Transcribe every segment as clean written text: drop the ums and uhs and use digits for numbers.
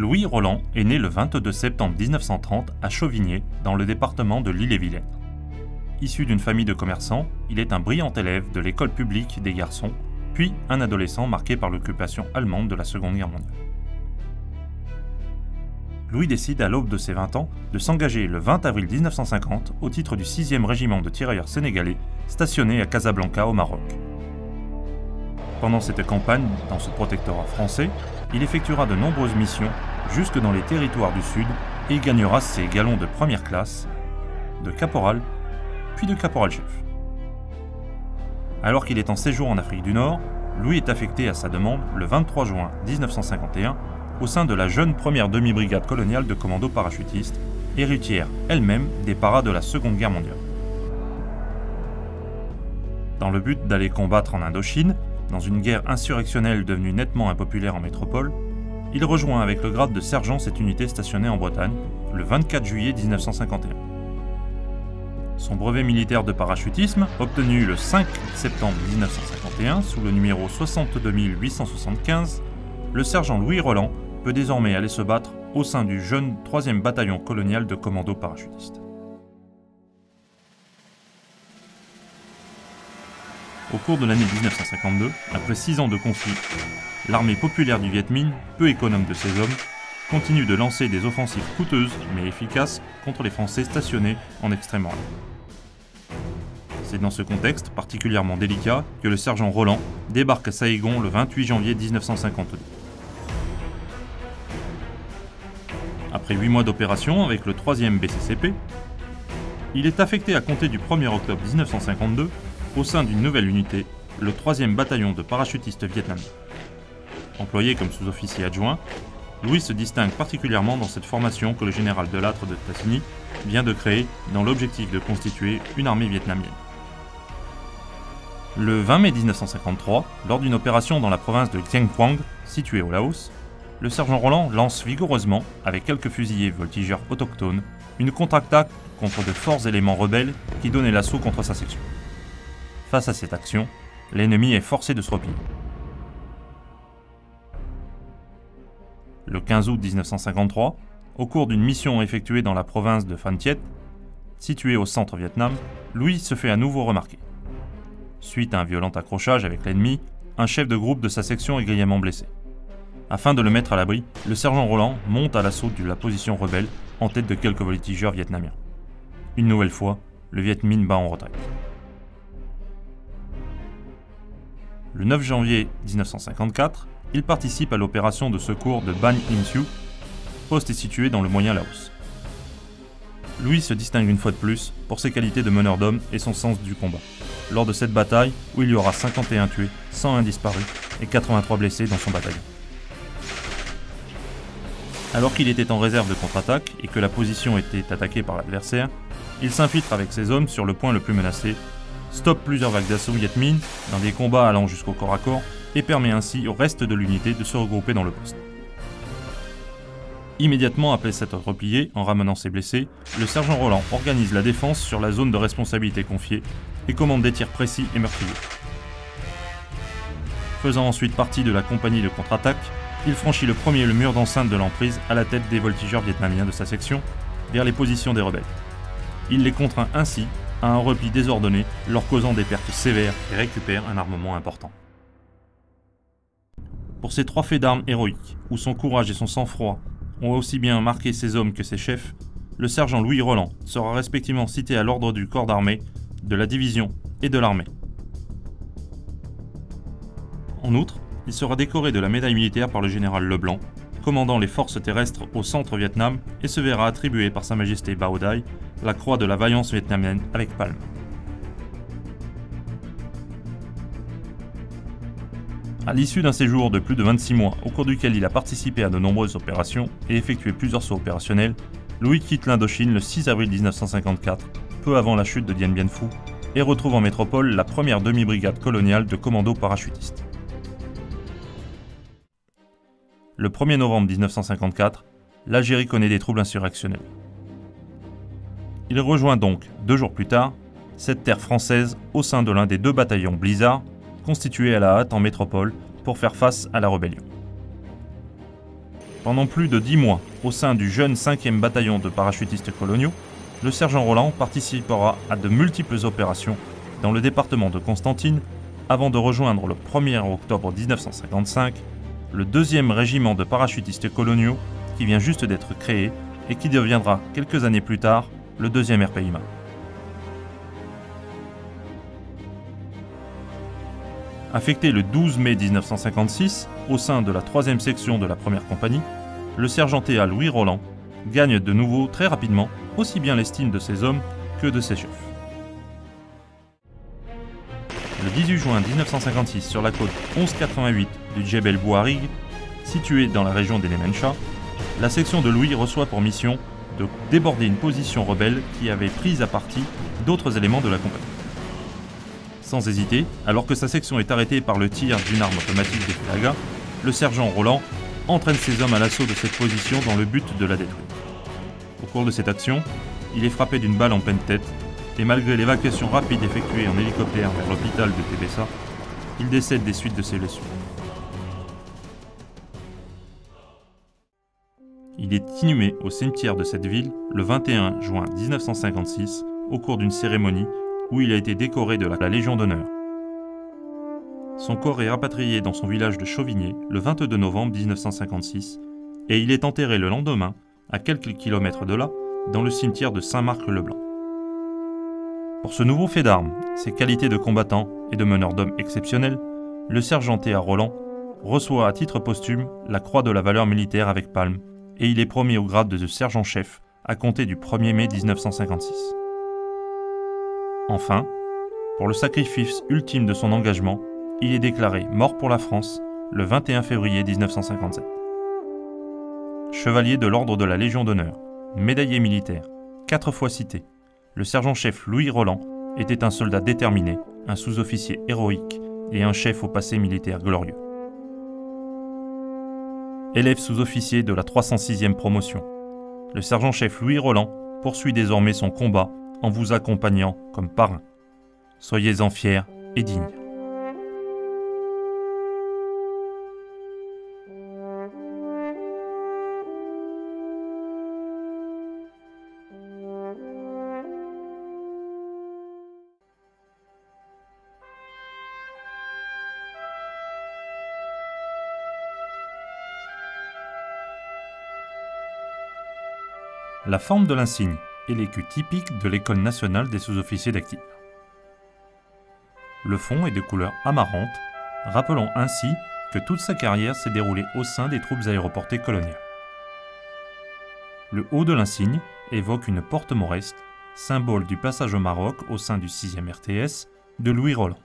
Louis Roland est né le 22 septembre 1930 à Chauvigné, dans le département de l'Ille-et-Vilaine. Issu d'une famille de commerçants, il est un brillant élève de l'école publique des garçons, puis un adolescent marqué par l'occupation allemande de la Seconde Guerre mondiale. Louis décide à l'aube de ses 20 ans de s'engager le 20 avril 1950 au titre du 6e régiment de tirailleurs sénégalais stationné à Casablanca au Maroc. Pendant cette campagne, dans ce protectorat français, il effectuera de nombreuses missions jusque dans les territoires du Sud et il gagnera ses galons de première classe, de caporal, puis de caporal-chef. Alors qu'il est en séjour en Afrique du Nord, Louis est affecté à sa demande le 23 juin 1951 au sein de la jeune première demi-brigade coloniale de commandos parachutistes, héritière elle-même des paras de la Seconde Guerre mondiale. Dans le but d'aller combattre en Indochine, dans une guerre insurrectionnelle devenue nettement impopulaire en métropole, il rejoint avec le grade de sergent cette unité stationnée en Bretagne le 24 juillet 1951. Son brevet militaire de parachutisme, obtenu le 5 septembre 1951 sous le numéro 62 875, le sergent Louis Roland peut désormais aller se battre au sein du jeune 3e bataillon colonial de commandos parachutistes. Au cours de l'année 1952, après 6 ans de conflit, l'armée populaire du Viet Minh, peu économe de ses hommes, continue de lancer des offensives coûteuses mais efficaces contre les Français stationnés en Extrême-Orient. C'est dans ce contexte particulièrement délicat que le sergent Roland débarque à Saïgon le 28 janvier 1952. Après 8 mois d'opération avec le 3e BCCP, il est affecté à compter du 1er octobre 1952 au sein d'une nouvelle unité, le 3e bataillon de parachutistes vietnamiens. Employé comme sous-officier adjoint, Louis se distingue particulièrement dans cette formation que le général Delattre de Tassigny vient de créer dans l'objectif de constituer une armée vietnamienne. Le 20 mai 1953, lors d'une opération dans la province de Xieng Quang, située au Laos, le sergent Roland lance vigoureusement, avec quelques fusiliers voltigeurs autochtones, une contre-attaque contre de forts éléments rebelles qui donnaient l'assaut contre sa section. Face à cette action, l'ennemi est forcé de se replier. Le 15 août 1953, au cours d'une mission effectuée dans la province de Phan Thiet, située au centre Vietnam, Louis se fait à nouveau remarquer. Suite à un violent accrochage avec l'ennemi, un chef de groupe de sa section est grièvement blessé. Afin de le mettre à l'abri, le sergent Roland monte à l'assaut de la position rebelle en tête de quelques voltigeurs vietnamiens. Une nouvelle fois, le Viet Minh bat en retraite. Le 9 janvier 1954, il participe à l'opération de secours de Ban In Siu, poste est situé dans le moyen Laos. Louis se distingue une fois de plus pour ses qualités de meneur d'hommes et son sens du combat, lors de cette bataille où il y aura 51 tués, 101 disparus et 83 blessés dans son bataillon. Alors qu'il était en réserve de contre-attaque et que la position était attaquée par l'adversaire, il s'infiltre avec ses hommes sur le point le plus menacé, stoppe plusieurs vagues d'assaut Viet Minh dans des combats allant jusqu'au corps à corps et permet ainsi au reste de l'unité de se regrouper dans le poste. Immédiatement après s'être replié en ramenant ses blessés, le sergent Roland organise la défense sur la zone de responsabilité confiée et commande des tirs précis et meurtriers. Faisant ensuite partie de la compagnie de contre-attaque, il franchit le premier le mur d'enceinte de l'emprise à la tête des voltigeurs vietnamiens de sa section vers les positions des rebelles. Il les contraint ainsi à un repli désordonné, leur causant des pertes sévères et récupère un armement important. Pour ces 3 faits d'armes héroïques, où son courage et son sang-froid ont aussi bien marqué ses hommes que ses chefs, le sergent Louis Roland sera respectivement cité à l'ordre du corps d'armée, de la division et de l'armée. En outre, il sera décoré de la médaille militaire par le général Leblanc, commandant les forces terrestres au centre Vietnam, et se verra attribuer par Sa Majesté Bao Dai la croix de la vaillance vietnamienne avec palme. À l'issue d'un séjour de plus de 26 mois, au cours duquel il a participé à de nombreuses opérations et effectué plusieurs sauts opérationnels, Louis quitte l'Indochine le 6 avril 1954, peu avant la chute de Dien Bien Phu, et retrouve en métropole la première demi-brigade coloniale de commandos parachutistes. Le 1er novembre 1954, l'Algérie connaît des troubles insurrectionnels. Il rejoint donc, 2 jours plus tard, cette terre française au sein de l'un des 2 bataillons Blizzard, constitués à la hâte en métropole pour faire face à la rébellion. Pendant plus de 10 mois, au sein du jeune 5e bataillon de parachutistes coloniaux, le sergent Roland participera à de multiples opérations dans le département de Constantine avant de rejoindre le 1er octobre 1955 le 2e régiment de parachutistes coloniaux qui vient juste d'être créé et qui deviendra quelques années plus tard le 2e RPIMA. Affecté le 12 mai 1956 au sein de la 3e section de la 1re compagnie, le sergent TA Louis Roland gagne de nouveau très rapidement aussi bien l'estime de ses hommes que de ses chefs. Le 18 juin 1956, sur la côte 1188 du Djebel Bouharig, située dans la région d'Elemencha, la section de Louis reçoit pour mission de déborder une position rebelle qui avait pris à partie d'autres éléments de la compagnie. Sans hésiter, alors que sa section est arrêtée par le tir d'une arme automatique des Felaga, le sergent Roland entraîne ses hommes à l'assaut de cette position dans le but de la détruire. Au cours de cette action, il est frappé d'une balle en pleine tête et malgré l'évacuation rapide effectuée en hélicoptère vers l'hôpital de Tébessa, il décède des suites de ses blessures. Il est inhumé au cimetière de cette ville le 21 juin 1956 au cours d'une cérémonie où il a été décoré de la Légion d'honneur. Son corps est rapatrié dans son village de Chauvigné le 22 novembre 1956 et il est enterré le lendemain, à quelques kilomètres de là, dans le cimetière de Saint-Marc-le-Blanc. Pour ce nouveau fait d'armes, ses qualités de combattant et de meneur d'hommes exceptionnel, le sergent TA Roland reçoit à titre posthume la Croix de la valeur militaire avec palme et il est promu au grade de sergent-chef à compter du 1er mai 1956. Enfin, pour le sacrifice ultime de son engagement, il est déclaré mort pour la France le 21 février 1957. Chevalier de l'ordre de la Légion d'honneur, médaillé militaire, 4 fois cité, le sergent-chef Louis Roland était un soldat déterminé, un sous-officier héroïque et un chef au passé militaire glorieux. Élève sous-officier de la 306e promotion, le sergent-chef Louis Roland poursuit désormais son combat en vous accompagnant comme parrain. Soyez-en fiers et dignes. La forme de l'insigne est l'écu typique de l'École nationale des sous-officiers d'active. Le fond est de couleur amarante, rappelant ainsi que toute sa carrière s'est déroulée au sein des troupes aéroportées coloniales. Le haut de l'insigne évoque une porte maureste, symbole du passage au Maroc au sein du 6e RTS de Louis Roland.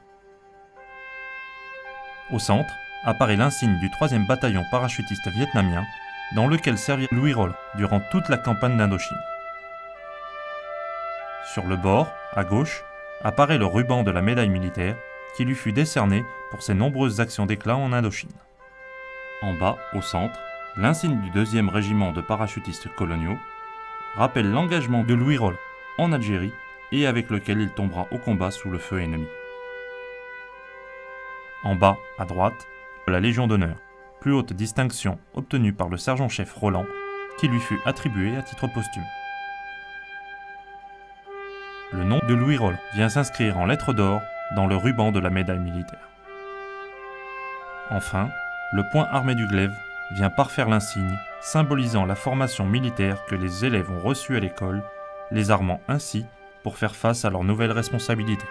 Au centre apparaît l'insigne du 3e bataillon parachutiste vietnamien, dans lequel servit Louis Roland durant toute la campagne d'Indochine. Sur le bord, à gauche, apparaît le ruban de la médaille militaire qui lui fut décerné pour ses nombreuses actions d'éclat en Indochine. En bas, au centre, l'insigne du 2e régiment de parachutistes coloniaux rappelle l'engagement de Louis Roland en Algérie et avec lequel il tombera au combat sous le feu ennemi. En bas, à droite, la Légion d'honneur, plus haute distinction obtenue par le sergent-chef Roland, qui lui fut attribuée à titre posthume. Le nom de Louis Roland vient s'inscrire en lettres d'or dans le ruban de la médaille militaire. Enfin, le point armé du glaive vient parfaire l'insigne, symbolisant la formation militaire que les élèves ont reçue à l'école, les armant ainsi pour faire face à leurs nouvelles responsabilités.